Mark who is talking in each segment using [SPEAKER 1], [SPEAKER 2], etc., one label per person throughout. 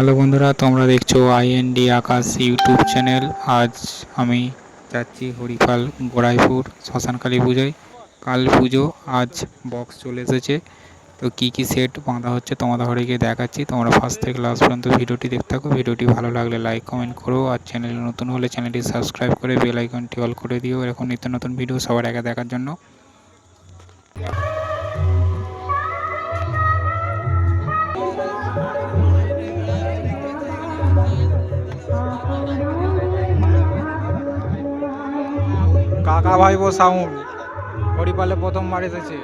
[SPEAKER 1] Hello বন্ধুরা, তোমরা দেখছো আইএনডি আকাশ ইউটিউব চ্যানেল। আজ আমি যাচ্ছি হরিপাল গোড়াইপুর শ্মশানকালী পুজোয়। কাল পুজো, আজ বক্স চলে এসেছে। তো কী কী সেট বাঁধা হচ্ছে তোমাদের ঘরে গিয়ে দেখাচ্ছি। তোমরা ফার্স্ট থেকে লাস্ট পর্যন্ত ভিডিওটি দেখতে থাকো। ভিডিওটি ভালো লাগলে লাইক কমেন্ট করো, আর চ্যানেল নতুন হলে চ্যানেলটি সাবস্ক্রাইব করে বেল আইকনটি অল করে দিও এরকম নিত্য নতুন ভিডিও সবার আগে দেখার জন্য। কাকা ভাইবো সাউন্ড হরিপালে প্রথমবার এসেছে।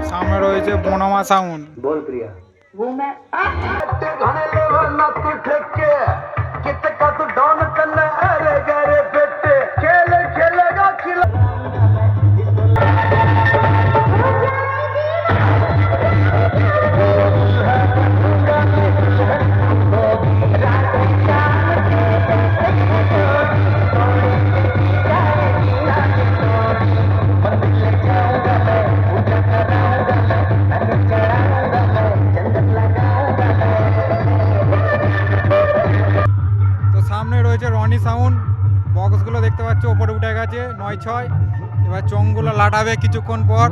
[SPEAKER 1] সামনে রয়েছে বনমা সাউন্ড।
[SPEAKER 2] बोल प्रिया
[SPEAKER 3] वो मैं
[SPEAKER 1] তো সামনে রয়েছে রনি সাউন্ড। বক্সগুলো দেখতে পাচ্ছ ওপরে উঠে গেছে 9-6। এবার চোঙগুলো লাটাবে কিছুক্ষণ পর।